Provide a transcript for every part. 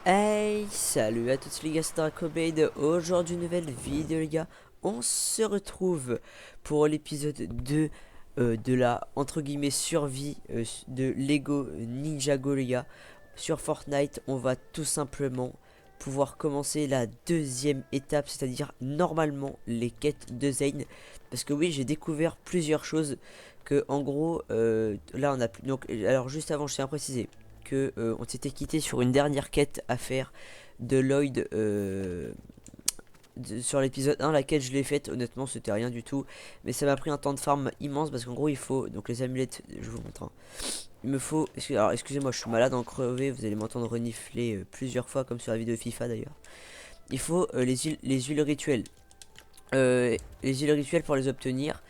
Hey, salut à tous les gars, c'est Dracoblade. Aujourd'hui, une nouvelle vidéo, les gars. On se retrouve pour l'épisode 2 de la entre guillemets survie de Lego Ninjago, les gars. Sur Fortnite, on va tout simplement pouvoir commencer la deuxième étape, c'est-à-dire normalement les quêtes de Zane. Parce que oui, j'ai découvert plusieurs choses que, en gros, là on a plus. Donc, alors juste avant, je tiens à préciser que on s'était quitté sur une dernière quête à faire de Lloyd sur l'épisode 1, laquelle je l'ai faite. Honnêtement, c'était rien du tout, mais ça m'a pris un temps de farm immense parce qu'en gros, il faut donc les amulettes. Je vous montre, hein. Il me faut. Alors, excusez-moi, je suis malade en crevé. Vous allez m'entendre renifler plusieurs fois, comme sur la vidéo FIFA d'ailleurs. Il faut les huiles rituelles. Les huiles rituelles pour les obtenir.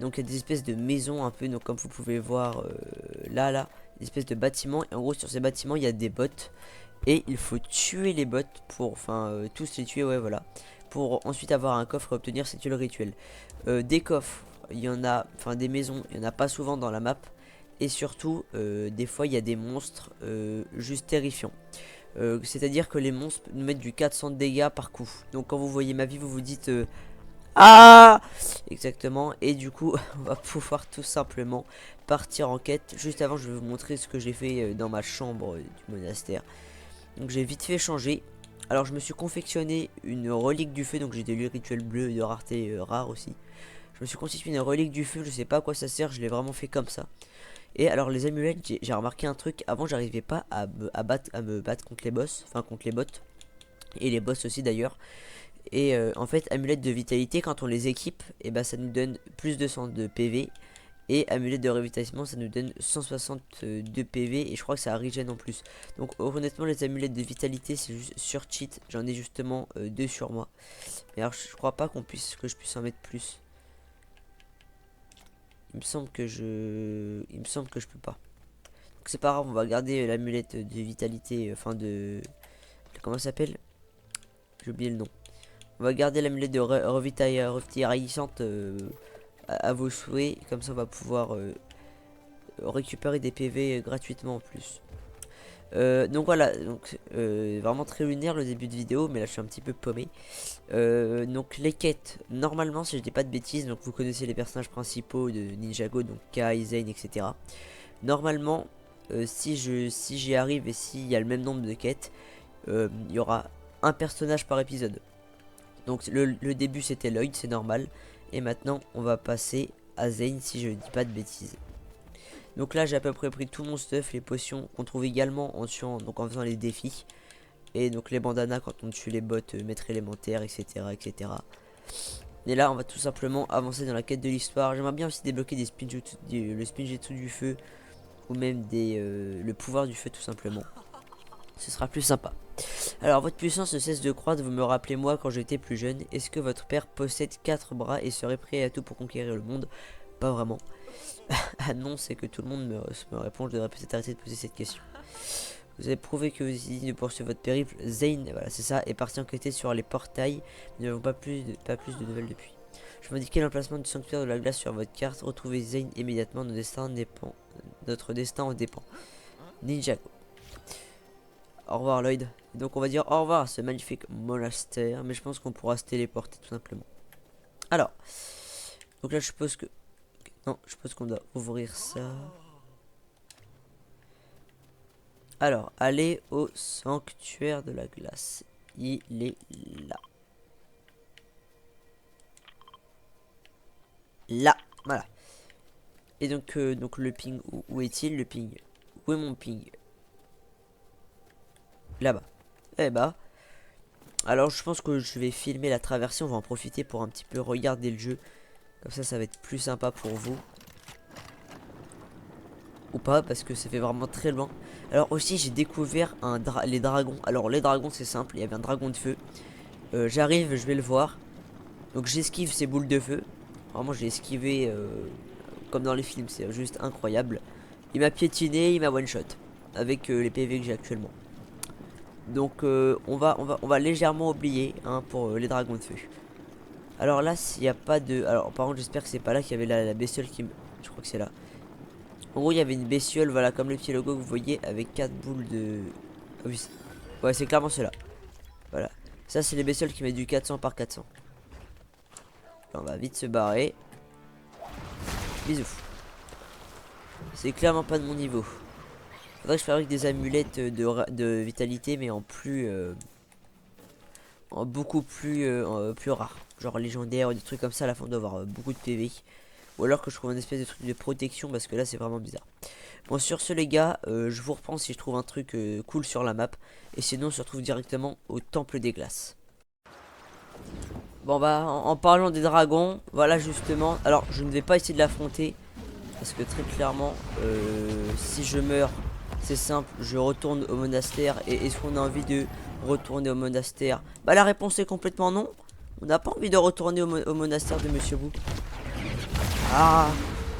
Donc, il y a des espèces de maisons un peu, donc comme vous pouvez voir là, des espèces de bâtiments. Et en gros, sur ces bâtiments, il y a des bots. Et il faut tuer les bots pour, enfin, tous les tuer, ouais, voilà. Pour ensuite avoir un coffre et obtenir cette huile rituelle. Des coffres, il y en a, enfin, des maisons, il y en a pas souvent dans la map. Et surtout, des fois, il y a des monstres juste terrifiants. C'est-à-dire que les monstres nous mettent du 400 de dégâts par coup. Donc, quand vous voyez ma vie, vous vous dites ah, exactement. Et du coup, on va pouvoir tout simplement partir en quête. Juste avant, je vais vous montrer ce que j'ai fait dans ma chambre du monastère. Donc j'ai vite fait changer. Alors je me suis confectionné une relique du feu. Donc j'ai des lieux rituels bleus de rareté rare aussi. Je me suis constitué une relique du feu. Je sais pas à quoi ça sert. Je l'ai vraiment fait comme ça. Et alors les amulettes, j'ai remarqué un truc. Avant j'arrivais pas à me battre contre les boss. Enfin contre les bots. Et les boss aussi d'ailleurs. Et en fait amulettes de vitalité, quand on les équipe, et bah ça nous donne plus de 100 de PV. Et amulette de révitalisation, ça nous donne 162 PV. Et je crois que ça régène en plus. Donc honnêtement, les amulettes de vitalité, c'est juste sur cheat. J'en ai justement deux sur moi. Mais alors je crois pas que je puisse en mettre plus. Il me semble que je peux pas. Donc c'est pas grave, on va garder l'amulette de vitalité. Enfin comment ça s'appelle? J'ai oublié le nom. On va garder l'amulette de revitalisante à vos souhaits. Comme ça on va pouvoir récupérer des PV gratuitement en plus. Donc voilà, donc vraiment très lunaire le début de vidéo, mais là je suis un petit peu paumé. Donc les quêtes, normalement si je dis pas de bêtises, donc vous connaissez les personnages principaux de Ninjago, donc Kai, Zane, etc. Normalement, si j'y arrive et s'il y a le même nombre de quêtes, il y aura un personnage par épisode. Donc le début c'était Lloyd, c'est normal. Et maintenant on va passer à Zane si je dis pas de bêtises. Donc là j'ai à peu près pris tout mon stuff, les potions qu'on trouve également en tuant, donc en faisant les défis. Et donc les bandanas quand on tue les bots, maître élémentaire, etc., etc. Et là on va tout simplement avancer dans la quête de l'histoire. J'aimerais bien aussi débloquer des le spinjitsu du feu. Ou même le pouvoir du feu tout simplement. Ce sera plus sympa. Alors votre puissance ne cesse de croître, vous me rappelez moi quand j'étais plus jeune. Est-ce que votre père possède 4 bras et serait prêt à tout pour conquérir le monde? Pas vraiment. Ah non, c'est que tout le monde me répond. Je devrais peut-être arrêter de poser cette question. Vous avez prouvé que vous êtes digne de poursuivre votre périple. Zane, voilà c'est ça, est parti enquêter sur les portails. Nous n'avons pas plus de nouvelles depuis. Je vais indiquer l'emplacement du sanctuaire de la glace sur votre carte. Retrouvez Zane immédiatement, notre destin en dépend. Ninjago. Au revoir Lloyd. Donc on va dire au revoir à ce magnifique monastère. Mais je pense qu'on pourra se téléporter tout simplement. Alors. Donc là je suppose que... Non, je suppose qu'on doit ouvrir ça. Alors, allez au sanctuaire de la glace. Il est là. Là, voilà. Et donc le ping, où est-il le ping? Où est mon ping? Là-bas. Eh bah. Alors je pense que je vais filmer la traversée. On va en profiter pour un petit peu regarder le jeu. Comme ça va être plus sympa pour vous. Ou pas, parce que ça fait vraiment très loin. Alors aussi j'ai découvert les dragons. Alors les dragons c'est simple, il y avait un dragon de feu. J'arrive, je vais le voir. Donc j'esquive ces boules de feu. Vraiment j'ai esquivé comme dans les films, c'est juste incroyable. Il m'a piétiné, il m'a one shot. Avec les PV que j'ai actuellement. Donc on va légèrement oublier hein, pour les dragons de feu. Alors là s'il n'y a pas de... Alors par contre j'espère que c'est pas là qu'il y avait la bestiole qui me... Je crois que c'est là. En gros il y avait une bestiole, voilà comme le petit logo que vous voyez avec 4 boules de... Ah oui, Ouais, c'est clairement ceux-là. Voilà. Ça, c'est les bestioles qui mettent du 400 par 400. Là, on va vite se barrer. Bisous. C'est clairement pas de mon niveau. Faudrait que je fabrique des amulettes de vitalité, mais en plus... en beaucoup plus, plus rare. Genre légendaire ou des trucs comme ça. À la fin, on doit avoir beaucoup de PV. Ou alors que je trouve un espèce de truc de protection, parce que là, c'est vraiment bizarre. Bon, sur ce, les gars, je vous reprends si je trouve un truc cool sur la map. Et sinon, on se retrouve directement au Temple des Glaces. Bon, bah, en parlant des dragons, voilà justement. Alors, je ne vais pas essayer de l'affronter. Parce que très clairement, si je meurs, c'est simple, je retourne au monastère. Et est-ce qu'on a envie de retourner au monastère? Bah, la réponse est complètement non. On n'a pas envie de retourner au monastère de Monsieur Bou. Ah,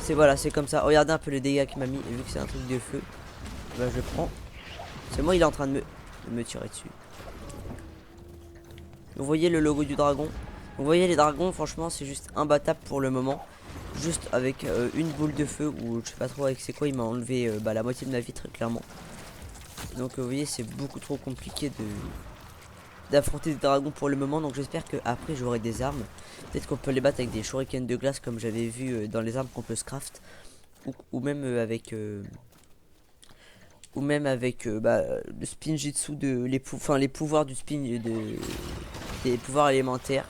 c'est voilà, c'est comme ça. Regardez un peu les dégâts qu'il m'a mis. Et vu que c'est un truc de feu, bah, je le prends. C'est moi, il est en train de me tirer dessus. Vous voyez le logo du dragon? Vous voyez les dragons, franchement, c'est juste imbattable pour le moment. Juste avec une boule de feu, ou je sais pas trop avec c'est quoi, il m'a enlevé la moitié de ma vie très clairement. Donc vous voyez, c'est beaucoup trop compliqué d'affronter des dragons pour le moment. Donc j'espère que après j'aurai des armes. Peut-être qu'on peut les battre avec des shurikens de glace comme j'avais vu dans les armes qu'on peut se craft. Ou même avec... le spinjitsu les pouvoirs du des pouvoirs élémentaires.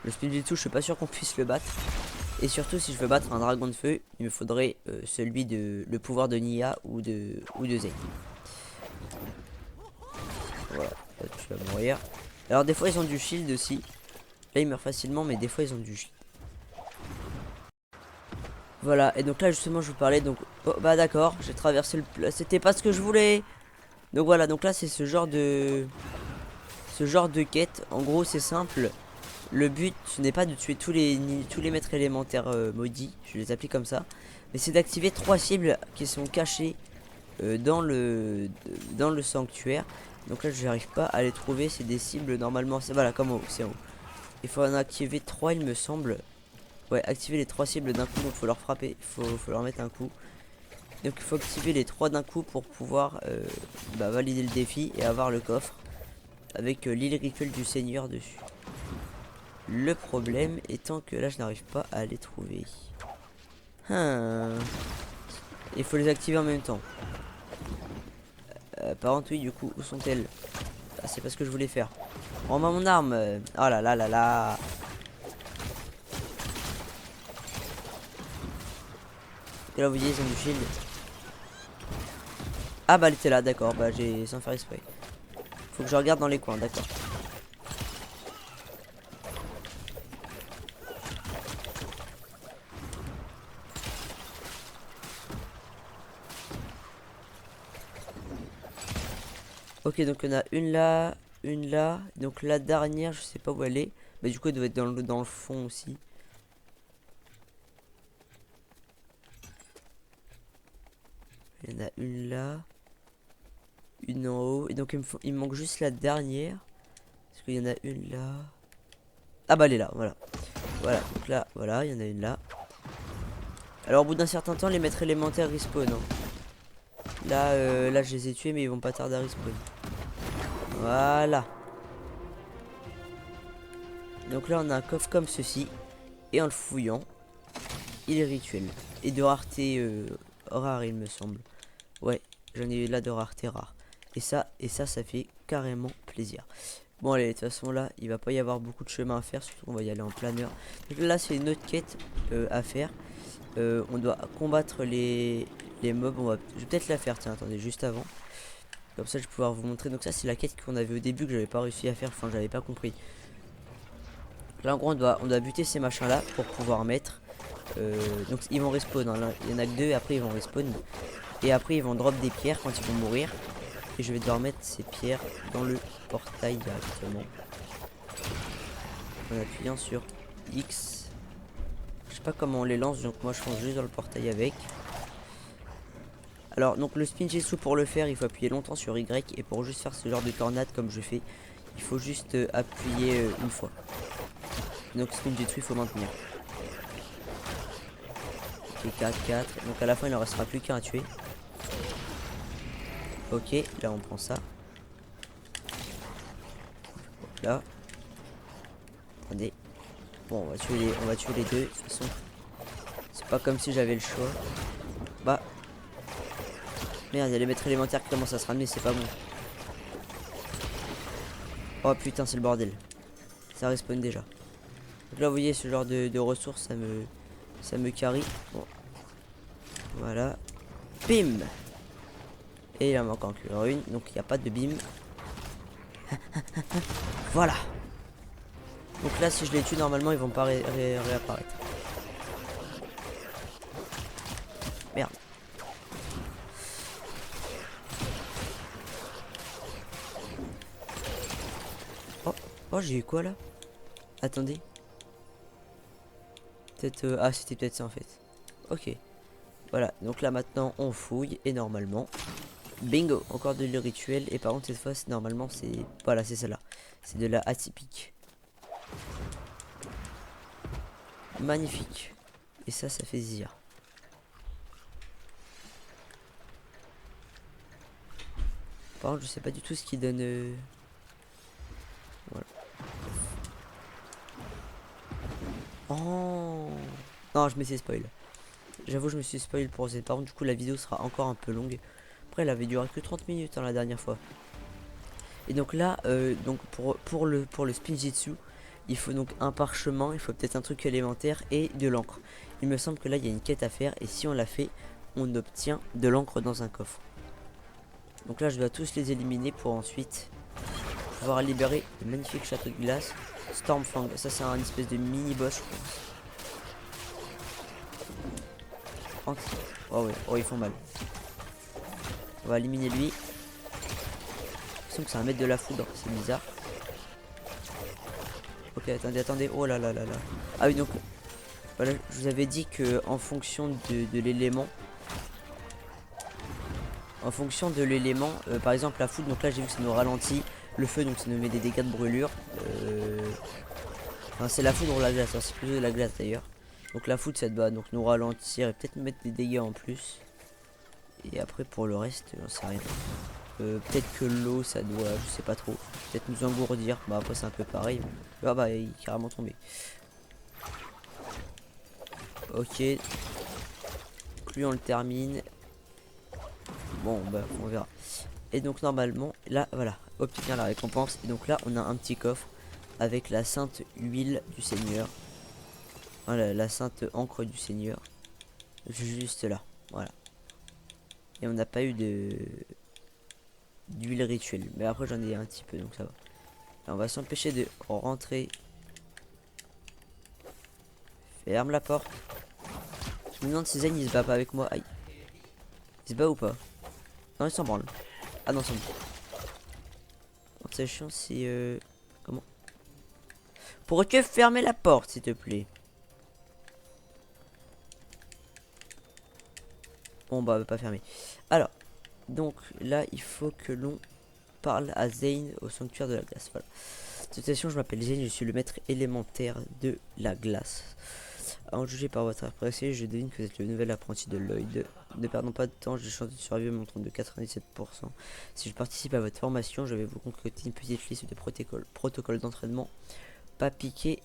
Le spinjitsu, je suis pas sûr qu'on puisse le battre. Et surtout, si je veux battre un dragon de feu, il me faudrait le pouvoir de Nia ou de Zei. Voilà, là, tu vas mourir. Alors des fois ils ont du shield aussi. Là ils meurent facilement, mais des fois ils ont du shield. Voilà, et donc là justement je vous parlais, donc oh, bah d'accord, j'ai traversé c'était pas ce que je voulais. Donc voilà, donc là c'est ce genre de quête. En gros c'est simple. Le but ce n'est pas de tuer tous les maîtres élémentaires maudits, je les applique comme ça, mais c'est d'activer 3 cibles qui sont cachées dans le sanctuaire. Donc là je n'arrive pas à les trouver, c'est des cibles normalement, c'est voilà comme c'est en haut. Il faut en activer 3 il me semble. Ouais, activer les 3 cibles d'un coup, donc faut leur frapper, faut leur mettre un coup. Donc il faut activer les 3 d'un coup pour pouvoir valider le défi et avoir le coffre avec l'île rituelle du seigneur dessus. Le problème étant que là je n'arrive pas à les trouver. Il faut les activer en même temps. Par contre oui, du coup où sont-elles? Ah, c'est pas ce que je voulais faire. Rends-moi mon arme. Oh là là là là. Et là vous voyez ils ont du shield. Ah bah elle était là, d'accord, bah j'ai sans faire exprès. Faut que je regarde dans les coins, d'accord. Ok, donc on a une là, une là. Donc la dernière, je sais pas où elle est. Bah du coup elle doit être dans le fond aussi. Il y en a une là. Une en haut. Et donc il me manque juste la dernière. Parce qu'il y en a une là. Ah bah elle est là, voilà. Voilà, donc là, voilà, il y en a une là. Alors au bout d'un certain temps, les maîtres élémentaires respawn. Hein. Là je les ai tués mais ils vont pas tarder à respawn. Voilà. Donc là on a un coffre comme ceci. Et en le fouillant, il est rituel. Et de rareté rare il me semble. Ouais, j'en ai eu là de rareté rare. Et ça fait carrément plaisir. Bon allez, de toute façon là, il va pas y avoir beaucoup de chemin à faire. Surtout on va y aller en planeur. Donc là c'est une autre quête à faire. On doit combattre les mobs. Je vais peut-être la faire, tiens, attendez, juste avant. Comme ça je vais pouvoir vous montrer. Donc ça c'est la quête qu'on avait au début que j'avais pas réussi à faire. Enfin j'avais pas compris. Là en gros on doit buter ces machins là pour pouvoir mettre. Donc ils vont respawn. Hein. Là, il y en a que 2 et après ils vont respawn. Et après ils vont drop des pierres quand ils vont mourir. Et je vais devoir mettre ces pierres dans le portail directement. En appuyant sur X. Je sais pas comment on les lance, donc moi je fonce juste dans le portail avec. Alors donc le spinjitsu pour le faire il faut appuyer longtemps sur Y. Et pour juste faire ce genre de tornade comme je fais, il faut juste appuyer une fois. Donc spinjitsu il faut maintenir. Ok, 4. Donc à la fin il en restera plus qu'un à tuer. Ok, là on prend ça. Là. Attendez. Bon, on va tuer les deux. De toute façon, c'est pas comme si j'avais le choix. Bah. Merde, il y a les maîtres élémentaires qui commencent à se ramener, c'est pas bon. Oh putain, c'est le bordel. Ça respawn déjà. Donc là, vous voyez, ce genre de ressources, ça me carry. Bon. Voilà. Bim. Et il en manque encore une, donc il n'y a pas de bim. Voilà. Donc là, si je les tue, normalement, ils vont pas réapparaître. Merde. Oh, oh j'ai eu quoi là? Attendez. Peut-être... Ah, c'était peut-être ça en fait. Ok. Voilà, donc là maintenant, on fouille et normalement... Bingo, encore de le rituel. Et par contre, cette fois, normalement, c'est... Voilà, c'est celle-là. C'est de la atypique. Magnifique. Et ça fait zir. Par contre, je sais pas du tout ce qui donne... Voilà. Oh non, je me suis spoil. J'avoue, je me suis spoil pour cette. Par contre, du coup, la vidéo sera encore un peu longue. Après, elle avait duré que 30 minutes hein, la dernière fois. Et donc là, donc pour le Spinjitzu, il faut donc un parchemin, il faut peut-être un truc élémentaire et de l'encre. Il me semble que là, il y a une quête à faire et si on la fait, on obtient de l'encre dans un coffre. Donc là, je dois tous les éliminer pour ensuite pouvoir libérer le magnifique château de glace. Stormfang, ça c'est un espèce de mini boss, je pense. Oh ouais, oh ils font mal. On va éliminer lui. Que c'est un maître de la foudre, c'est bizarre. Ok, attendez, oh là là là là. Ah oui, donc voilà, je vous avais dit que en fonction de l'élément, par exemple la foudre, donc là j'ai vu que ça nous ralentit, le feu donc ça nous met des dégâts de brûlure. Enfin, c'est la foudre ou la glace, hein, c'est plutôt de la glace d'ailleurs. Donc la foudre ça doit donc nous ralentir et peut-être nous mettre des dégâts en plus. Et après pour le reste, on sait rien. Peut-être que l'eau ça doit, je sais pas trop, peut-être nous engourdir. Bah après c'est un peu pareil. Ah bah il est carrément tombé. Ok. Plus on le termine. Bon bah on verra. Et donc normalement là voilà, obtenir la récompense. Et donc là on a un petit coffre avec la sainte huile du Seigneur. Voilà, la sainte encre du Seigneur. Juste là. Voilà. Et on n'a pas eu d'huile rituelle. Mais après j'en ai un petit peu donc ça va. Là, on va s'empêcher de rentrer. Ferme la porte. Je me demande si Zen il se bat pas avec moi. Aïe. Il se bat ou pas? Non il s'en branle. Ah non c'est bon. C'est chiant si comment? Pourrais-tu fermer la porte s'il te plaît? Bon bah pas fermer. Alors donc là il faut que l'on parle à Zane au sanctuaire de la glace. Voilà. Situation, je m'appelle Zane, je suis le maître élémentaire de la glace. En juger par votre apprécié, je devine que vous êtes le nouvel apprenti de Lloyd. Ne perdons pas de temps, j'ai chance de survivre montant de 97%. Si je participe à votre formation, je vais vous concocter une petite liste de protocoles d'entraînement. Pas piquer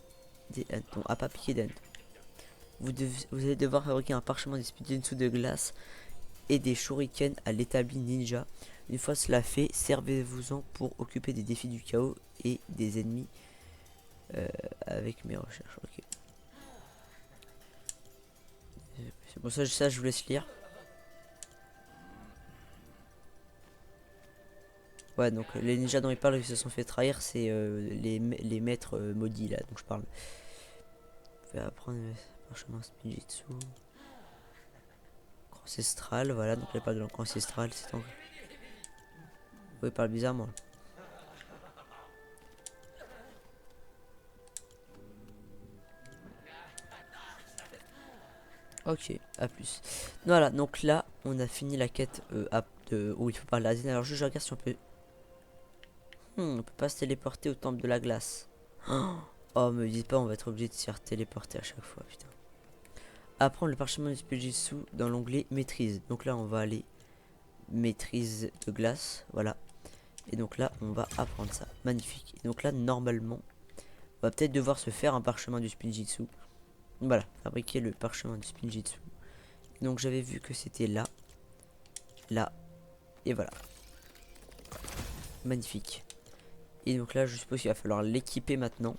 des hannetons. À pas piquer des hannetons. Vous allez devoir fabriquer un parchemin des Spinjitzu de glace et des shurikens à l'établi ninja. Une fois cela fait, servez-vous-en pour occuper des défis du chaos et des ennemis avec mes recherches. Ok. C'est pour ça je vous laisse lire. Ouais, donc les ninjas dont il parle qui se sont fait trahir, c'est les maîtres maudits là dont je parle. Je vais apprendre parchemin Spinjitzu. Ancestral, voilà, donc il parle de l'encre ancestrale, c'est en... Oui, il parle bizarrement. Ok, à plus. Voilà, donc là, on a fini la quête où il faut parler à Zen. Alors je regarde si on peut... on peut pas se téléporter au temple de la glace. Oh, me dites pas, on va être obligé de s'y téléporter à chaque fois, putain. Apprendre le parchemin du Spinjitzu dans l'onglet maîtrise. Donc là, on va aller maîtrise de glace, voilà. Et donc là, on va apprendre ça. Magnifique. Et donc là, normalement, on va peut-être devoir se faire un parchemin du Spinjitzu. Voilà, fabriquer le parchemin du Spinjitzu. Donc j'avais vu que c'était là, là, et voilà. Magnifique. Et donc là, je suppose qu'il va falloir l'équiper maintenant.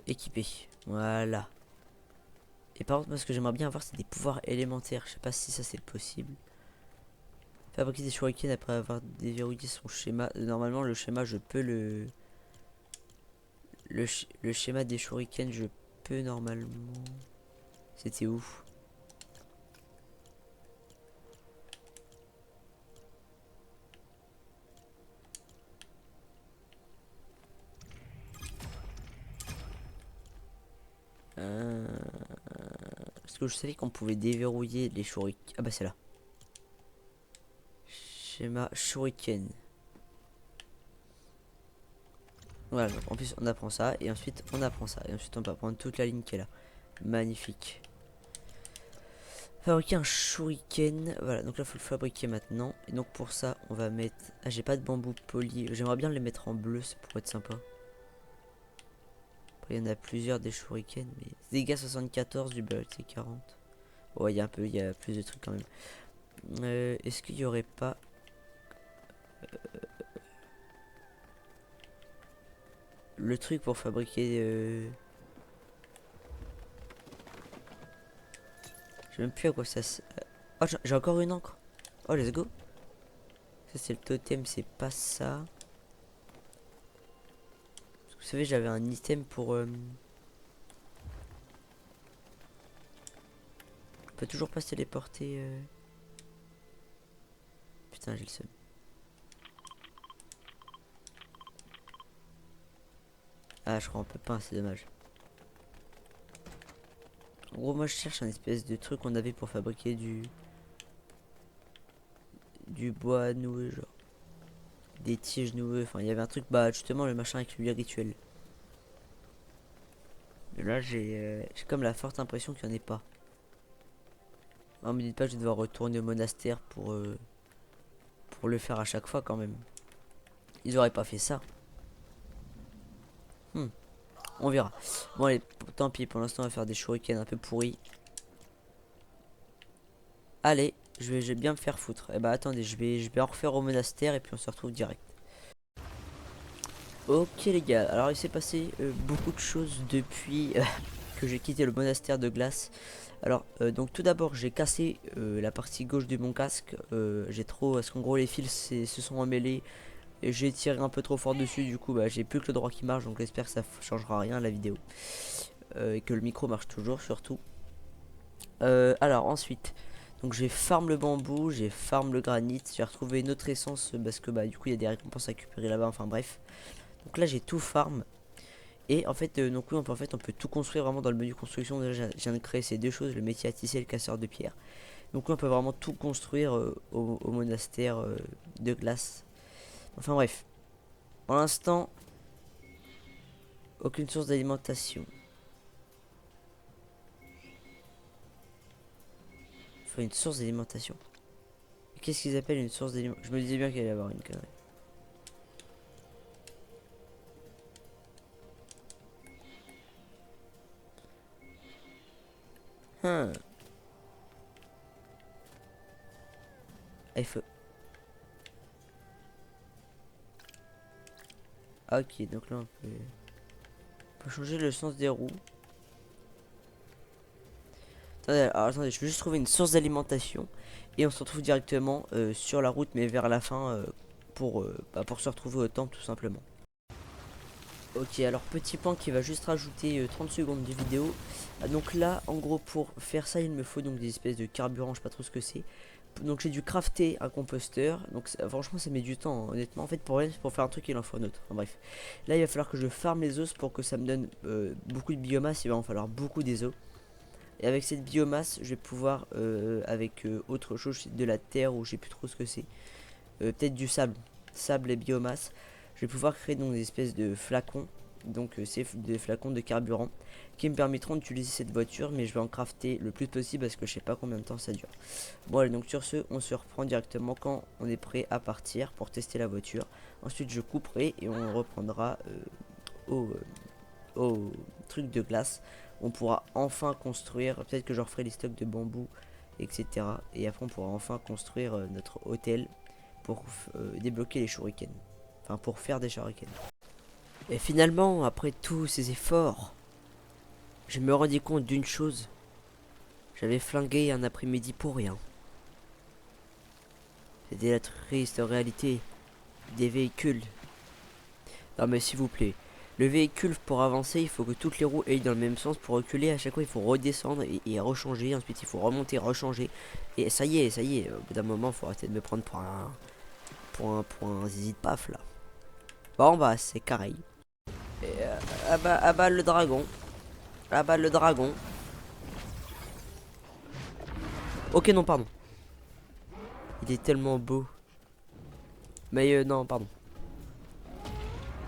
Équiper. Voilà. Et par contre, moi, ce que j'aimerais bien avoir, c'est des pouvoirs élémentaires. Je sais pas si ça, c'est possible. Fabriquer des shurikens après avoir déverrouillé son schéma. Normalement, le schéma, je peux le... Le schéma des shurikens, je peux normalement... C'était où? Parce que je savais qu'on pouvait déverrouiller les shurikens. Ah bah c'est là. Schéma shuriken. Voilà, donc en plus on apprend ça et ensuite on apprend ça. Et ensuite on peut apprendre toute la ligne qui est là. Magnifique. Fabriquer un shuriken. Voilà, donc là il faut le fabriquer maintenant. Et donc pour ça on va mettre... Ah, j'ai pas de bambou poli. J'aimerais bien les mettre en bleu, ça pourrait être sympa. Après, il y en a plusieurs des shurikens. Mais dégâts 74 du BLT 40. Ouais, il y a plus de trucs quand même. Est-ce qu'il y aurait pas... le truc pour fabriquer... Je sais même plus à quoi ça... Oh, j'ai encore une encre. Oh, let's go. Ça, c'est le totem, c'est pas ça. Parce que vous savez, j'avais un item pour... On peut toujours pas se téléporter. Putain, j'ai le seum. Ah, je crois on peut pas, c'est dommage. En gros, moi, je cherche un espèce de truc qu'on avait pour fabriquer du bois noueux, genre. Des tiges noueux. Enfin, il y avait un truc, bah, justement, le machin avec le rituel. Mais là, j'ai comme la forte impression qu'il n'y en ait pas. Non, me dites pas que je vais devoir retourner au monastère pour le faire à chaque fois quand même. Ils auraient pas fait ça. On verra. Bon allez, tant pis, pour l'instant on va faire des shurikens un peu pourris. Allez, je vais bien me faire foutre. Et bah attendez, je vais en refaire au monastère et puis on se retrouve direct. Ok les gars, alors il s'est passé beaucoup de choses depuis que j'ai quitté le monastère de glace. Alors donc tout d'abord j'ai cassé la partie gauche de mon casque. J'ai trop, parce qu'en gros les fils se sont emmêlés. Et j'ai tiré un peu trop fort dessus, du coup bah, j'ai plus que le droit qui marche, donc j'espère que ça changera rien à la vidéo. Et que le micro marche toujours surtout. Alors ensuite, donc j'ai farm le bambou, j'ai farm le granit, j'ai retrouvé une autre essence parce que bah du coup il y a des récompenses à récupérer là-bas, enfin bref. Donc là j'ai tout farm. Et en fait, donc oui, on peut tout construire vraiment dans le menu construction. Déjà, je viens de créer ces deux choses, le métier à tisser et le casseur de pierre. Donc oui, on peut vraiment tout construire au monastère de glace. Enfin bref, pour l'instant, aucune source d'alimentation. Il faut une source d'alimentation. Qu'est-ce qu'ils appellent une source d'alimentation? Je me disais bien qu'il allait y avoir une connerie. Ah, il faut... Ah, ok, donc là on peut changer le sens des roues. Attendez, alors, attendez, je vais juste trouver une source d'alimentation. Et on se retrouve directement sur la route, mais vers la fin, pour se retrouver au temple tout simplement. Ok, alors petit point qui va juste rajouter 30 secondes de vidéo. Donc là, en gros, pour faire ça, il me faut donc des espèces de carburant, je sais pas trop ce que c'est. Donc j'ai dû crafter un composteur. Donc franchement, ça met du temps, hein, honnêtement. En fait, pour faire un truc, il en faut un autre. Enfin, bref, là, il va falloir que je farme les os pour que ça me donne beaucoup de biomasse. Il va en falloir beaucoup des os. Et avec cette biomasse, je vais pouvoir, avec autre chose, de la terre ou je sais plus trop ce que c'est. Peut-être du sable et biomasse. Je vais pouvoir créer donc des espèces de flacons Donc c'est des flacons de carburant qui me permettront d'utiliser cette voiture, mais je vais en crafter le plus possible parce que je sais pas combien de temps ça dure. Bon allez, donc sur ce, on se reprend directement quand on est prêt à partir pour tester la voiture. Ensuite je couperai et on reprendra au truc de glace. On pourra enfin construire, peut-être que je referai les stocks de bambou, etc. Et après on pourra enfin construire notre hôtel pour débloquer les shurikens. Enfin pour faire des shurikens. Et finalement, après tous ces efforts, je me rendis compte d'une chose. J'avais flingué un après-midi pour rien. C'était la triste réalité des véhicules. Non mais s'il vous plaît, le véhicule pour avancer, il faut que toutes les roues aillent dans le même sens. Pour reculer, à chaque fois il faut redescendre et rechanger. Ensuite il faut remonter, rechanger. Et ça y est, au bout d'un moment, il faut arrêter de me prendre pour un zizi de paf là. Bon bah c'est carré. Et, ah bah le dragon. Ah bah le dragon. Ok non pardon. Il est tellement beau. Mais non pardon.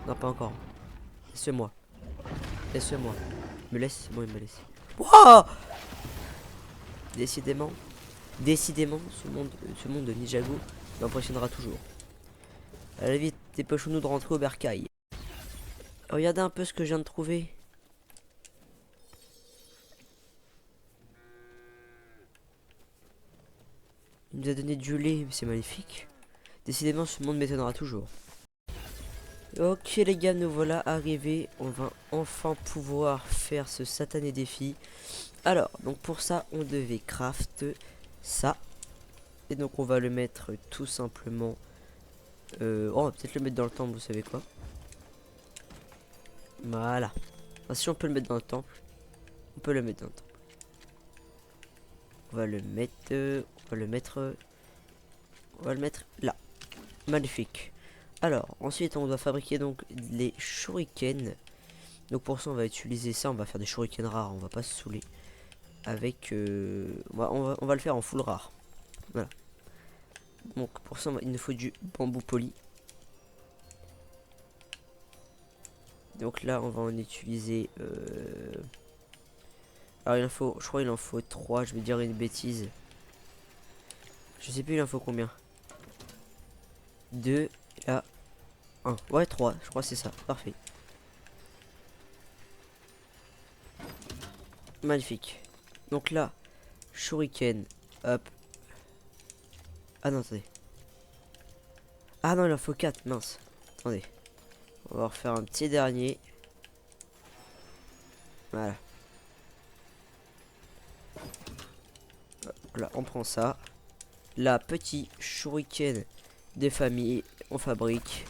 Non pas encore. Laisse-moi. Laisse-moi. Me laisse. Bon il me laisse. Wouah. Décidément. Décidément ce monde de Ninjago m'impressionnera toujours. Allez vite, dépêchons-nous de rentrer au bercail. Regardez un peu ce que je viens de trouver. Il nous a donné du lait, c'est magnifique. Décidément ce monde m'étonnera toujours. Ok les gars, nous voilà arrivés. On va enfin pouvoir faire ce satané défi. Alors, donc pour ça, on devait craft ça. Et donc on va le mettre tout simplement... on va peut-être le mettre dans le temple, vous savez quoi. Voilà. Enfin, si on peut le mettre dans le temple, on peut le mettre dans le temple. On va le mettre... on va le mettre... on va le mettre là. Magnifique. Alors, ensuite on doit fabriquer donc les shurikens. Donc pour ça on va utiliser ça, on va faire des shurikens rares, on va pas se saouler. Avec... on va le faire en full rare. Voilà. Donc pour ça il nous faut du bambou poli. Donc là on va en utiliser... alors il en faut, je crois il en faut 3, je vais dire une bêtise. Je sais plus il en faut combien. 2, là, 1. Ouais 3, je crois que c'est ça, parfait. Magnifique. Donc là, shuriken, hop. Ah non, attendez. Ah non, il en faut 4, mince. Attendez. On va refaire un petit dernier. Voilà. Là, on prend ça. Là, petit shuriken des familles. On fabrique.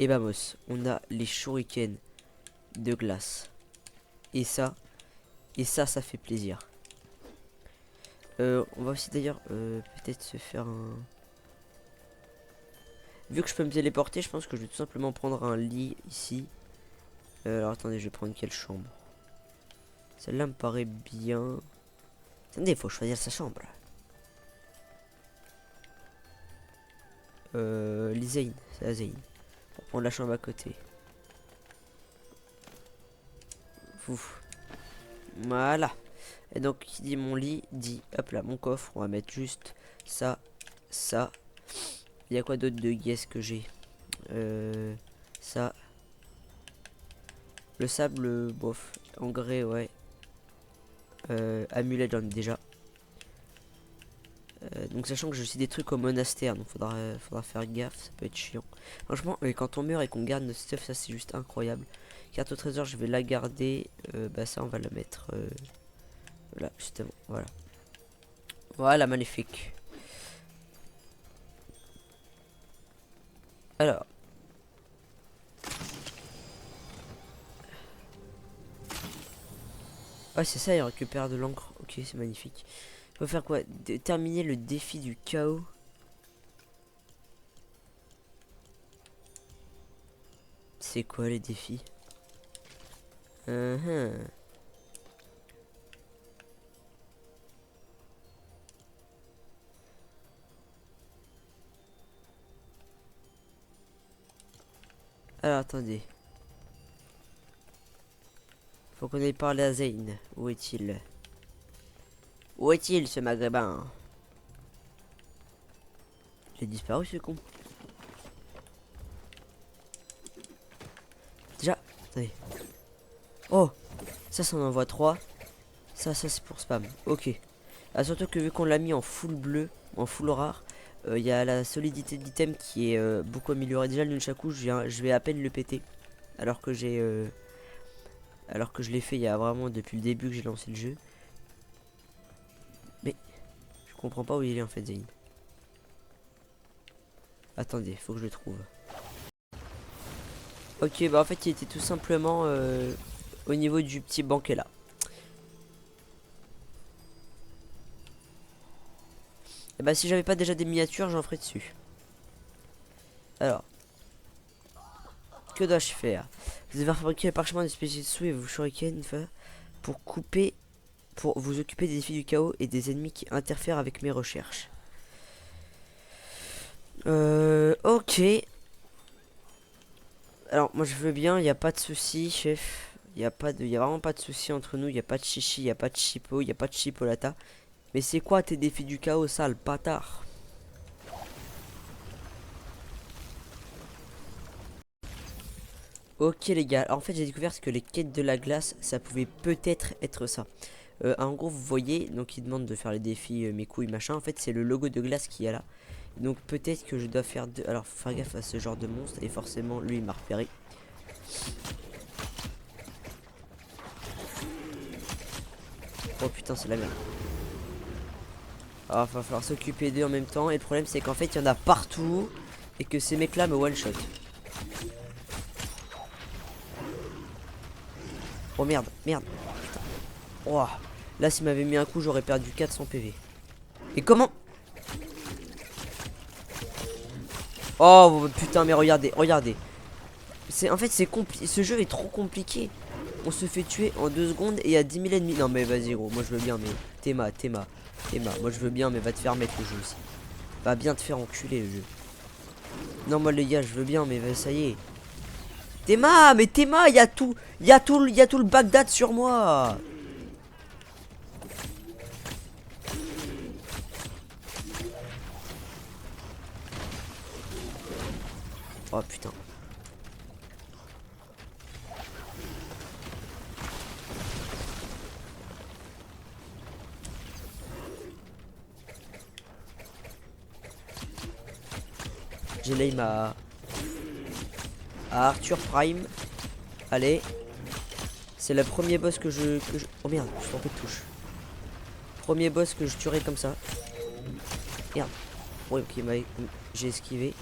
Et vamos. On a les shurikens de glace. Et ça. Ça fait plaisir. On va aussi d'ailleurs peut-être se faire un... Vu que je peux me téléporter, je pense que je vais tout simplement prendre un lit ici. Alors attendez, je vais prendre quelle chambre? Celle-là me paraît bien. Attendez, il faut choisir sa chambre. Lizaine, c'est la Zayn. Pour prendre la chambre à côté. Ouf. Voilà. Et donc, qui dit mon lit, dit, hop là, mon coffre. On va mettre juste ça, ça. Il y a quoi d'autre de guess que j'ai? Ça. Le sable, bof. Engrais, ouais. Amulette, j'en ai déjà. Donc sachant que j'ai aussi des trucs au monastère, donc faudra faire gaffe, ça peut être chiant. Franchement, quand on meurt et qu'on garde notre stuff, ça c'est juste incroyable. Carte au trésor, je vais la garder. Bah ça, on va la mettre là, justement, voilà. Voilà, magnifique. Alors. Ouais, c'est ça, il récupère de l'encre. Ok, c'est magnifique. Il faut faire quoi? Terminer le défi du chaos. C'est quoi les défis? Alors attendez. Faut qu'on aille parler à Zayn. Où est-il? Où est-il ce maghrébin? Il a disparu ce con. Déjà, attendez. Oh, ça en envoie 3. Ça c'est pour spam. Ok. Ah, surtout que vu qu'on l'a mis en full bleu, en full rare, il y a la solidité de l'item qui est beaucoup améliorée. Déjà le nunchaku, je vais à peine le péter. Alors que alors que je l'ai fait il y a vraiment depuis le début que j'ai lancé le jeu. Mais je comprends pas où il est en fait, Zayn. Attendez, faut que je le trouve. Ok, bah en fait il était tout simplement au niveau du petit banquet là. Et bah si j'avais pas déjà des miniatures, j'en ferais dessus. Alors, que dois-je faire? Vous devez fabriquer le parchemin de spécialistes et vos shurikens pour couper, pour vous occuper des défis du chaos et des ennemis qui interfèrent avec mes recherches. Ok. Alors moi je veux bien, il n'y a pas de souci, chef. Il y a vraiment pas de souci entre nous. Il n'y a pas de chichi, il n'y a pas de chipo, il n'y a pas de chipolata. Mais c'est quoi tes défis du chaos, sale bâtard? Ok les gars, alors, en fait j'ai découvert que les quêtes de la glace, ça pouvait peut-être être ça. En gros vous voyez, donc il demande de faire les défis mes couilles machin. En fait c'est le logo de glace qui est là. Donc peut-être que je dois faire de... Alors faut faire gaffe à ce genre de monstre. Et forcément lui il m'a repéré. Oh putain c'est la merde. Alors va falloir s'occuper d'eux en même temps. Et le problème c'est qu'en fait il y en a partout. Et que ces mecs là me one shot. Oh merde, merde. Putain. Oh. Là s'il m'avait mis un coup j'aurais perdu 400 PV. Et comment? Oh putain mais regardez, regardez. En fait c'est compliqué. Ce jeu est trop compliqué. On se fait tuer en 2 secondes et il y a 10 000 ennemis. Non mais vas-y gros, moi je veux bien mais Théma, moi je veux bien mais va te faire mettre le jeu aussi. Va bien te faire enculer le jeu. Non moi les gars je veux bien mais ça y est. Théma, mais Théma, il y a tout le Bagdad sur moi. Oh putain. J'ai l'aim à Arthur Prime. Allez. C'est le premier boss Oh merde, je suis trompé de touche. Premier boss que je tuerai comme ça. Merde. Ouais, ok, j'ai esquivé.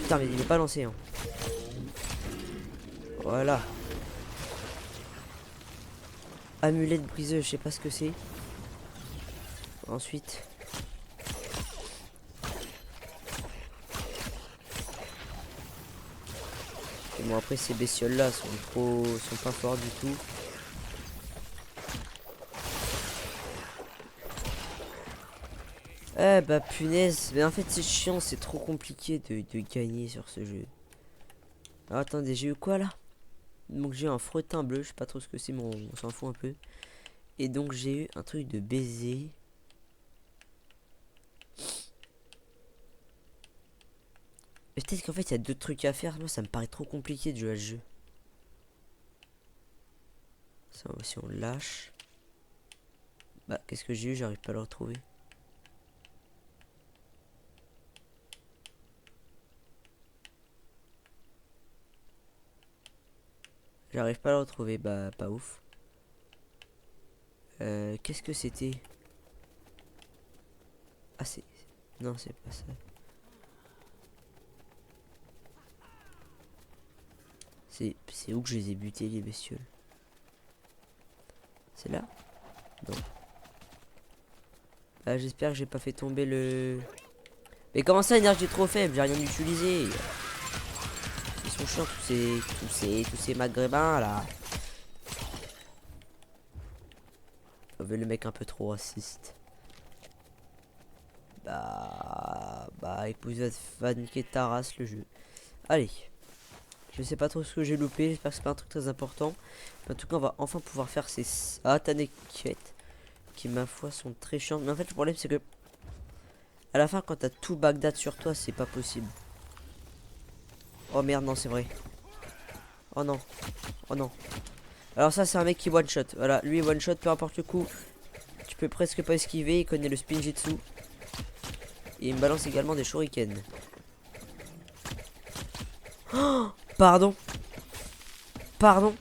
Putain, mais il est pas lancé, hein. Voilà. Amulette briseuse, je sais pas ce que c'est. Ensuite. Et bon, après ces bestioles là sont pas forts du tout. Eh bah punaise, mais en fait c'est chiant, c'est trop compliqué de gagner sur ce jeu. Alors, attendez, j'ai eu quoi là? Donc j'ai eu un fretin bleu, je sais pas trop ce que c'est, mais on s'en fout un peu. Et donc j'ai eu un truc de baiser. Peut-être qu'en fait il y a d'autres trucs à faire, moi ça me paraît trop compliqué de jouer à ce jeu. Ça aussi on lâche. Bah qu'est-ce que j'ai eu, j'arrive pas à le retrouver. J'arrive pas à le retrouver, bah pas ouf. Qu'est-ce que c'était? Ah c'est... Non c'est pas ça. C'est où que je les ai butés les bestioles? C'est là? Non. Ah, j'espère que j'ai pas fait tomber le... Mais comment ça, énergie trop faible? J'ai rien utilisé. Ils sont chiants tous ces maghrébins là. On veut le mec un peu trop raciste. Bah écoute, va niquer ta race le jeu. Allez. Je sais pas trop ce que j'ai loupé. J'espère que c'est pas un truc très important. Mais en tout cas, on va enfin pouvoir faire ces satanées quêtes qui, ma foi, sont très chiantes. Mais en fait, le problème, c'est que à la fin, quand t'as tout Bagdad sur toi, c'est pas possible. Oh merde, non, c'est vrai. Oh non. Oh non. Alors ça, c'est un mec qui one shot. Voilà, lui one shot, peu importe le coup. Tu peux presque pas esquiver. Il connaît le spin jitsu. Et il me balance également des shurikens. Oh, pardon. Pardon.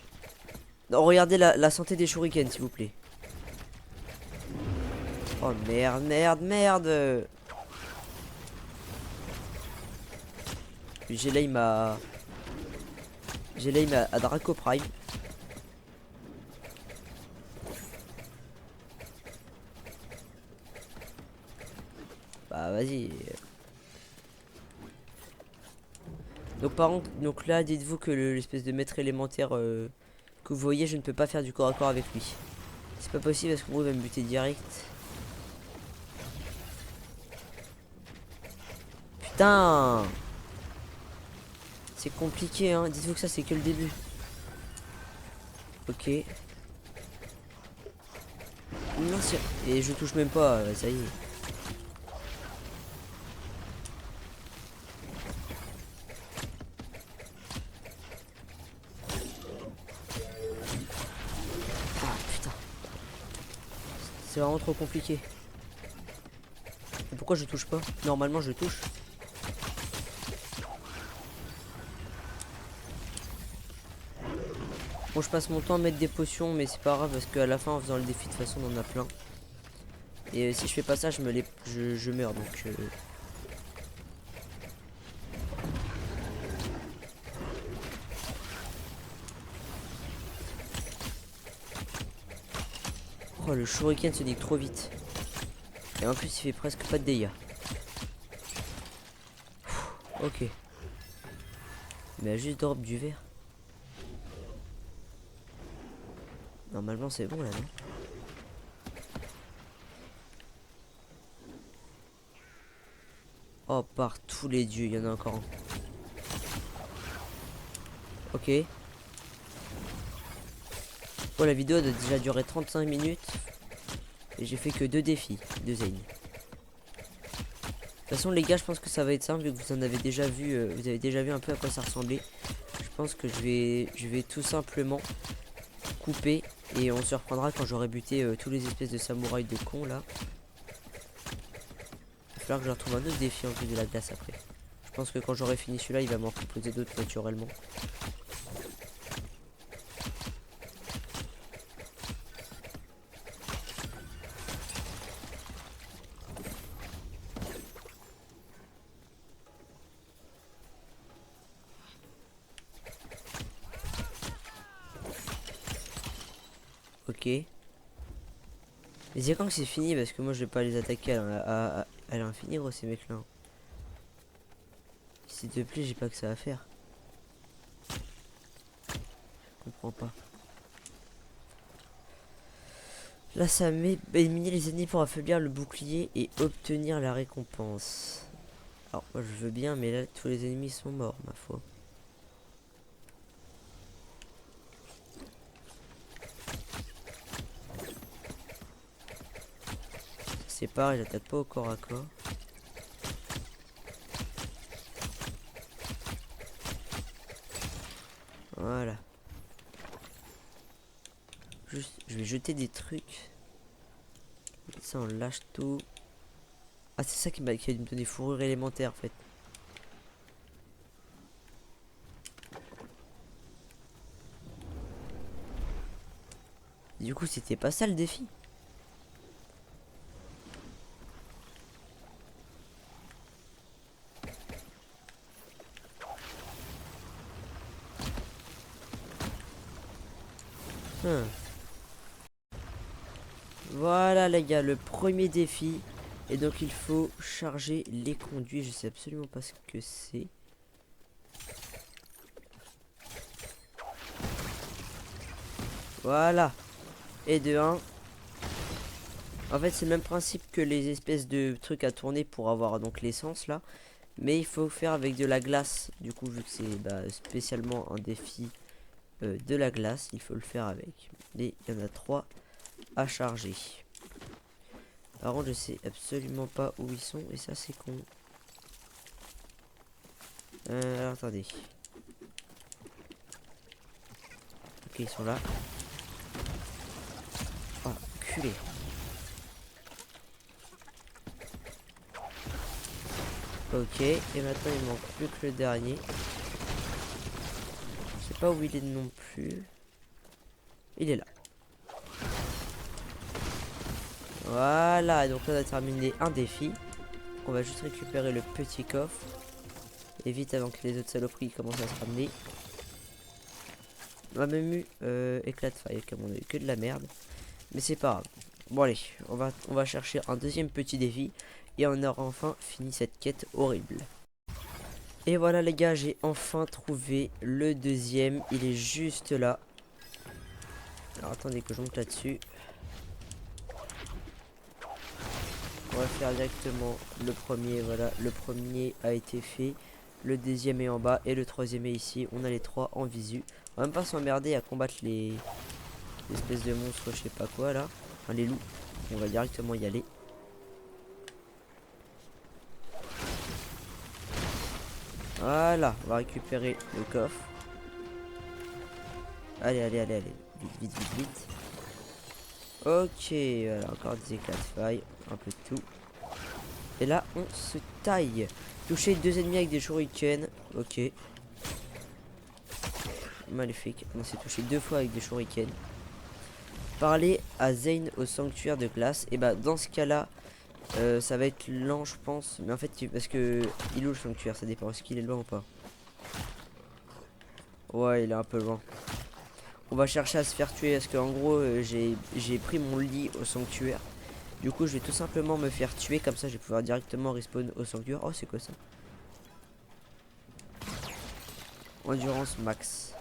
Non, regardez la santé des shurikens, s'il vous plaît. Oh merde, merde, merde. J'ai l'aim à... J'ai l'aim à Draco Prime. Bah vas-y. Donc par contre, donc là, dites-vous que l'espèce de maître élémentaire que vous voyez, je ne peux pas faire du corps à corps avec lui. C'est pas possible parce que moi il va me buter direct. Putain. C'est compliqué hein, dites-vous que ça c'est que le début. Ok. Non, et je touche même pas, ça y est. Ah putain. C'est vraiment trop compliqué. Et pourquoi je touche pas? Normalement je touche. Bon, je passe mon temps à mettre des potions, mais c'est pas grave parce qu'à la fin, en faisant le défi, de toute façon, on en a plein. Et si je fais pas ça, je meurs donc. Oh, le shuriken se nique trop vite. Et en plus, il fait presque pas de dégâts. Ok. Mais elle a juste drop du verre. Normalement, c'est bon là, non? Oh, par tous les dieux, il y en a encore un. Ok. Oh, la vidéo a déjà duré 35 minutes. Et j'ai fait que 2 défis, 2 Zayn. De toute façon, les gars, je pense que ça va être simple vu que vous en avez déjà vu. Vous avez déjà vu un peu à quoi ça ressemblait. Je pense que je vais tout simplement couper. Et on se reprendra quand j'aurai buté tous les espèces de samouraïs de cons là. Il va falloir que je retrouve un autre défi en plus de la glace après. Je pense que quand j'aurai fini celui-là, il va m'en proposer d'autres naturellement. Ok. Mais c'est quand que c'est fini parce que moi je vais pas les attaquer à l'infini gros ces mecs là. S'il te plaît, j'ai pas que ça à faire. Je comprends pas. Là ça met éliminer les ennemis pour affaiblir le bouclier et obtenir la récompense. Alors moi je veux bien mais là tous les ennemis sont morts ma foi. C'est pareil, j'attaque pas au corps à corps. Voilà. Juste, je vais jeter des trucs. Ça, on lâche tout. Ah, c'est ça qui m'a me donné fourrure élémentaire en fait. Du coup, c'était pas ça le défi. Voilà les gars, le premier défi. Et donc il faut charger les conduits. Je sais absolument pas ce que c'est. Voilà. Et de 1. En fait c'est le même principe que les espèces de trucs à tourner pour avoir donc l'essence là. Mais il faut faire avec de la glace. Du coup, vu que c'est spécialement un défi de la glace, il faut le faire avec. Et il y en a 3 à charger. Par contre, je sais absolument pas où ils sont. Et ça, c'est con. Alors, attendez. Ok, ils sont là. Oh, culé. Ok, et maintenant il manque plus que le dernier. Je sais pas où il est non plus. Il est là. Voilà, donc là on a terminé un défi. On va juste récupérer le petit coffre. Et vite avant que les autres saloperies commencent à se ramener. On a même eu éclat de faille, comme on a eu que de la merde. Mais c'est pas grave. Bon allez, on va chercher un deuxième petit défi. Et on aura enfin fini cette quête horrible. Et voilà les gars, j'ai enfin trouvé le deuxième. Il est juste là. Alors attendez que je monte là-dessus. On va faire directement le premier. Voilà, le premier a été fait. Le deuxième est en bas et le troisième est ici. On a les 3 en visu. On va même pas s'emmerder à combattre les espèces de monstres, je sais pas quoi là. Enfin les loups. On va directement y aller. Voilà, on va récupérer le coffre. Allez, allez, allez, allez. Vite, vite, vite, vite. Ok, voilà, encore des éclats de faille. Un peu de tout. Et là, on se taille. Toucher 2 ennemis avec des shurikens. Ok. Maléfique. On s'est touché 2 fois avec des shurikens. Parler à Zane au sanctuaire de glace. Et bah, dans ce cas-là, ça va être lent, je pense. Mais en fait, parce que il est où le sanctuaire? Ça dépend. Est-ce qu'il est loin ou pas? Ouais, il est un peu loin. On va chercher à se faire tuer. Parce qu'en gros, j'ai pris mon lit au sanctuaire. Du coup, je vais tout simplement me faire tuer. Comme ça, je vais pouvoir directement respawn au sanctuaire. Oh, c'est quoi ça? Endurance max.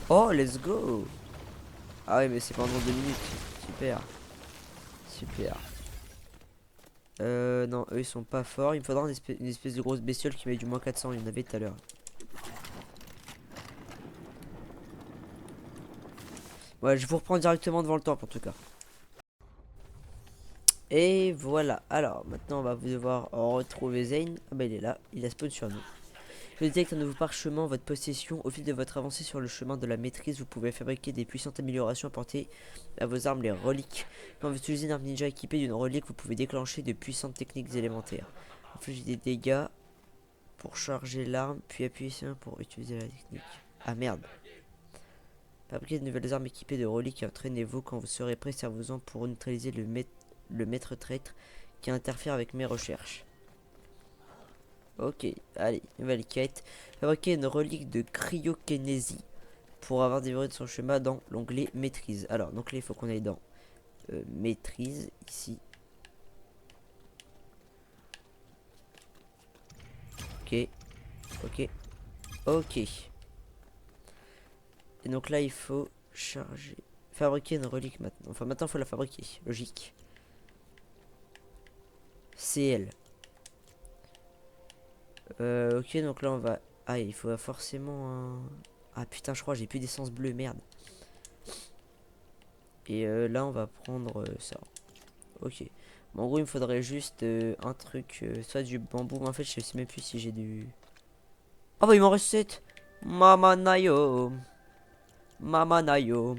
Oh, let's go. Ah ouais, mais c'est pendant 2 minutes. Super. Super. Non, eux ils sont pas forts. Il me faudra une espèce de grosse bestiole qui met du moins 400. Il y en avait tout à l'heure. Ouais, je vous reprends directement devant le temple en tout cas. Et voilà. Alors, maintenant on va devoir retrouver Zane. Ah bah il est là. Il a spawn sur nous. Je détecte un nouveau parchemin en votre possession. Au fil de votre avancée sur le chemin de la maîtrise, vous pouvez fabriquer des puissantes améliorations apportées à vos armes, les reliques. Quand vous utilisez une arme ninja équipée d'une relique, vous pouvez déclencher de puissantes techniques élémentaires. Infliger des dégâts pour charger l'arme, puis appuyer sur pour utiliser la technique. Ah merde. Fabriquez de nouvelles armes équipées de reliques et entraînez-vous quand vous serez prêt, servez-en pour neutraliser le maître traître qui interfère avec mes recherches. Ok, allez, nouvelle quête. Fabriquer une relique de cryokinésie pour avoir dévoré de son chemin dans l'onglet maîtrise. Alors, donc là, il faut qu'on aille dans maîtrise, ici. Ok, ok, ok. Et donc là, il faut charger. Fabriquer une relique maintenant. Enfin, maintenant, il faut la fabriquer. Logique. CL. Ok, donc là, on va... Ah, il faut forcément un... Ah putain, je crois j'ai plus d'essence bleue, merde. Et là, on va prendre ça. Ok. Bon, en gros, il me faudrait juste un truc, soit du bambou. Mais en fait, je sais même plus si j'ai du... Oh bah, il m'en reste 7. Mama Nayo. Mama Nayo.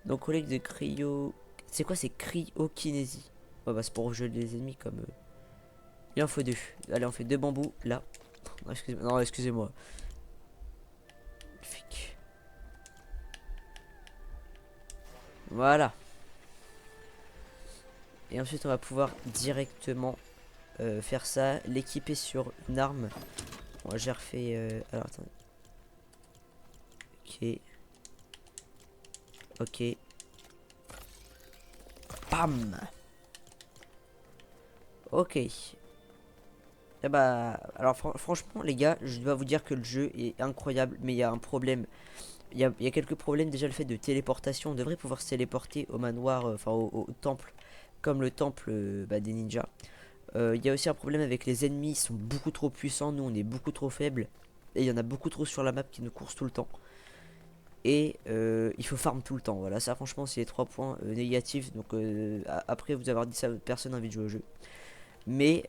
Donc, collègue de cryo... C'est quoi, c'est cryokinésie? Ouais, bah, c'est pour geler les ennemis comme... Il en faut 2. Allez, on fait 2 bambous, là. Non, excusez-moi. Voilà. Et ensuite, on va pouvoir directement faire ça, l'équiper sur une arme. Bon, j'ai refait... Alors, attendez. Ok. Ok. Bam. Ok. Eh bah, alors franchement, les gars, je dois vous dire que le jeu est incroyable, mais il y a un problème. Il y a quelques problèmes. Déjà, le fait de téléportation. On devrait pouvoir se téléporter au manoir, enfin au temple, comme le temple des ninjas. Il y a aussi un problème avec les ennemis, ils sont beaucoup trop puissants, nous on est beaucoup trop faibles. Et il y en a beaucoup trop sur la map qui nous coursent tout le temps. Et il faut farm tout le temps. Voilà, ça franchement c'est les 3 points négatifs. Donc après vous avoir dit ça, personne n'a envie de jouer au jeu. Mais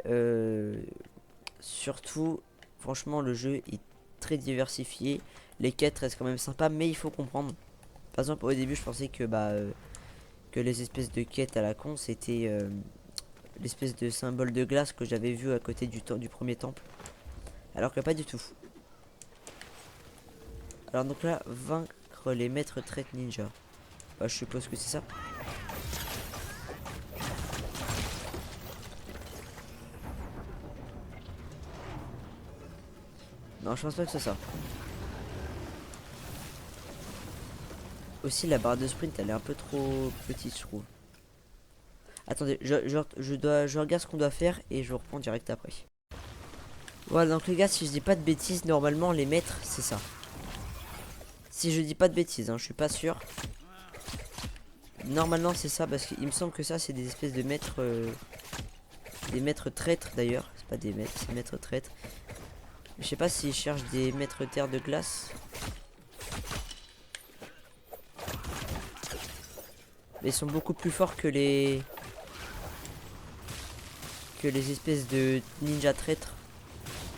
surtout, franchement le jeu est très diversifié. Les quêtes restent quand même sympas, mais il faut comprendre. Par exemple au début je pensais que les espèces de quêtes à la con c'était l'espèce de symbole de glace que j'avais vu à côté du premier temple. Alors que pas du tout. Alors donc là, vaincre les maîtres traite ninja. Bah, je suppose que c'est ça. Non, je pense pas que c'est ça. Aussi, la barre de sprint, elle est un peu trop petite, je trouve. Attendez, je regarde ce qu'on doit faire et je reprends direct après. Voilà, donc les gars, si je dis pas de bêtises, normalement, les maîtres, c'est ça. Si je dis pas de bêtises, hein, je suis pas sûr. Normalement, c'est ça, parce qu'il me semble que ça, c'est des espèces de maîtres... des maîtres traîtres, d'ailleurs. C'est pas des maîtres, c'est maîtres traîtres. Je sais pas s'ils cherchent des maîtres terre de glace. Mais ils sont beaucoup plus forts que les espèces de ninja traîtres.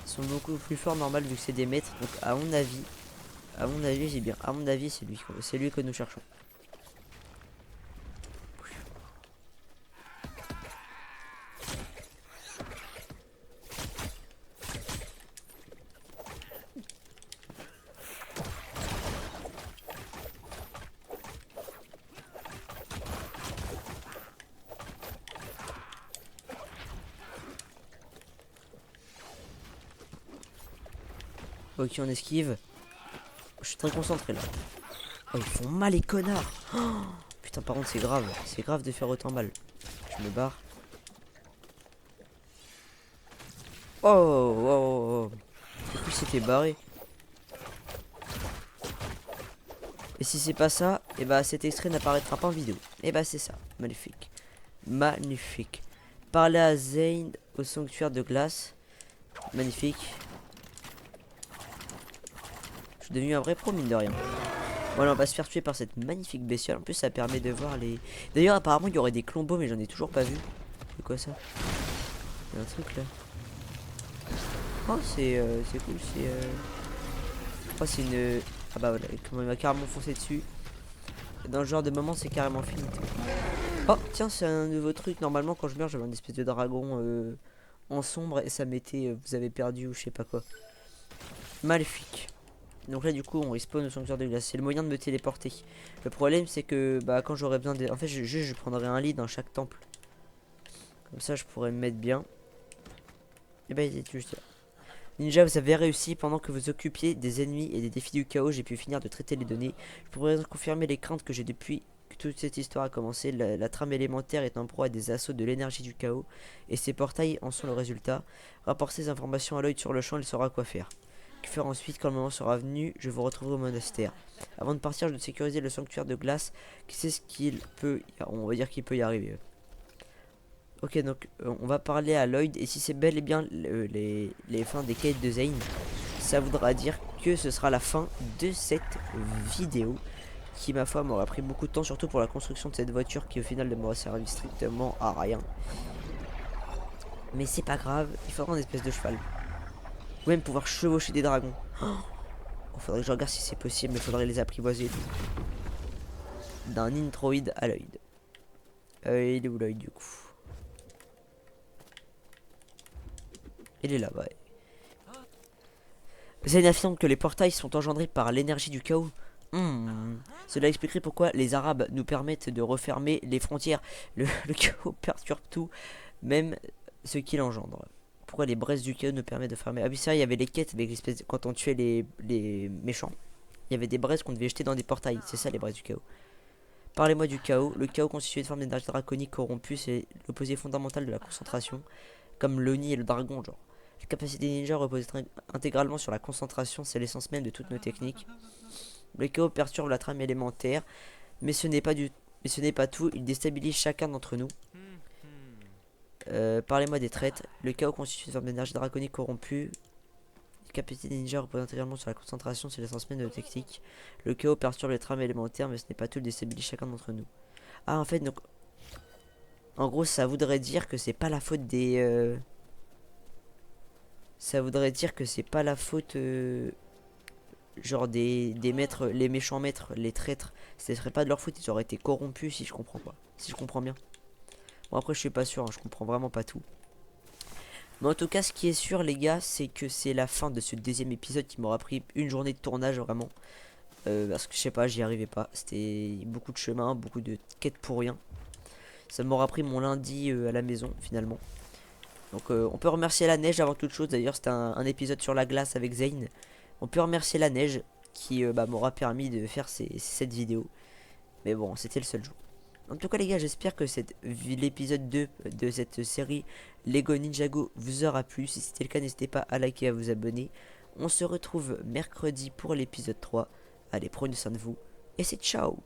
Ils sont beaucoup plus forts normal vu que c'est des maîtres. Donc à mon avis j'ai bien. À mon avis c'est lui que nous cherchons. Ok, on esquive. Je suis très concentré là. Oh, ils font mal les connards. Oh, putain, par contre c'est grave. C'est grave de faire autant mal. Je me barre. Oh, oh, oh, oh. Du coup c'était barré. Et si c'est pas ça, et bah cet extrait n'apparaîtra pas en vidéo. Et bah c'est ça. Magnifique. Magnifique. Parler à Zane au sanctuaire de glace. Magnifique. Je suis devenu un vrai pro mine de rien. Voilà, on va se faire tuer par cette magnifique bestiole. En plus ça permet de voir les... D'ailleurs apparemment il y aurait des clombos mais j'en ai toujours pas vu. C'est quoi ça? Il y a un truc là. Oh c'est cool, c'est oh c'est une... Ah bah voilà, comment il m'a carrément foncé dessus. Dans le genre de moment c'est carrément fini. Oh tiens c'est un nouveau truc. Normalement quand je meurs j'avais une espèce de dragon en sombre et ça mettait vous avez perdu ou je sais pas quoi. Maléfique. Donc là du coup on respawn au sanctuaire de glace. C'est le moyen de me téléporter. Le problème c'est que bah quand j'aurais besoin de... En fait je prendrais un lit dans chaque temple. Comme ça je pourrais me mettre bien. Et bah il est juste là. Ninja, vous avez réussi. Pendant que vous occupiez des ennemis et des défis du chaos, j'ai pu finir de traiter les données. Je pourrais donc confirmer les craintes que j'ai depuis que toute cette histoire a commencé. La trame élémentaire est en proie à des assauts de l'énergie du chaos, et ces portails en sont le résultat. Rapportez ces informations à l'œil sur le champ, il saura quoi faire. Que faire ensuite quand le moment sera venu? Je vous retrouverai au monastère. Avant de partir, je dois sécuriser le sanctuaire de glace. Qui sait ce qu'il peut... On va dire qu'il peut y arriver. Ok, donc on va parler à Lloyd, et si c'est bel et bien les fins des quêtes de Zane, ça voudra dire que ce sera la fin de cette vidéo, qui ma foi m'aura pris beaucoup de temps, surtout pour la construction de cette voiture qui au final ne m'aura servi strictement à rien. Mais c'est pas grave, il faudra une espèce de cheval. Ou même pouvoir chevaucher des dragons. Oh, faudrait que je regarde si c'est possible, mais faudrait les apprivoiser et tout. D'un introïde à Lloyd. Il est où Lloyd du coup? Il est là, ouais. Zane affirme que les portails sont engendrés par l'énergie du chaos. Cela expliquerait pourquoi les Arabes nous permettent de refermer les frontières. Le chaos perturbe tout, même ce qu'il engendre. Pourquoi les braises du chaos nous permettent de fermer? Ah oui, ça, il y avait les quêtes avec l'espèce quand on tuait les méchants. Il y avait des braises qu'on devait jeter dans des portails. C'est ça les braises du chaos. Parlez-moi du chaos. Le chaos constitué de forme d'énergie draconique corrompue, c'est l'opposé fondamental de la concentration. Comme l'Oni et le dragon, genre. La capacité ninja repose intégralement sur la concentration, c'est l'essence même de toutes nos techniques. Le chaos perturbe la trame élémentaire, mais ce n'est pas tout, il déstabilise chacun d'entre nous. Parlez-moi des traites. Le chaos constitue une forme d'énergie draconique corrompue. Les capacités des ninjas reposent intégralement sur la concentration, c'est l'essence même de nos techniques. Le chaos perturbe les trames élémentaires, mais ce n'est pas tout, il déstabilise chacun d'entre nous. Ah, en fait, donc, en gros, ça voudrait dire que c'est pas la faute des... Ça voudrait dire que c'est pas la faute... genre des maîtres, les méchants maîtres, les traîtres. Ce serait pas de leur faute, ils auraient été corrompus si je comprends pas. Si je comprends bien. Bon, après, je suis pas sûr, hein, je comprends vraiment pas tout. Mais en tout cas, ce qui est sûr, les gars, c'est que c'est la fin de ce deuxième épisode qui m'aura pris une journée de tournage, vraiment. Parce que je sais pas, j'y arrivais pas. C'était beaucoup de chemin, beaucoup de quêtes pour rien. Ça m'aura pris mon lundi à la maison, finalement. Donc, on peut remercier la neige avant toute chose. D'ailleurs, c'était un épisode sur la glace avec Zane. On peut remercier la neige qui m'aura permis de faire cette vidéo. Mais bon, c'était le seul jour. En tout cas les gars, j'espère que l'épisode 2 de cette série Lego Ninjago vous aura plu. Si c'était le cas, n'hésitez pas à liker et à vous abonner. On se retrouve mercredi pour l'épisode 3. Allez, prenez soin de vous et c'est ciao.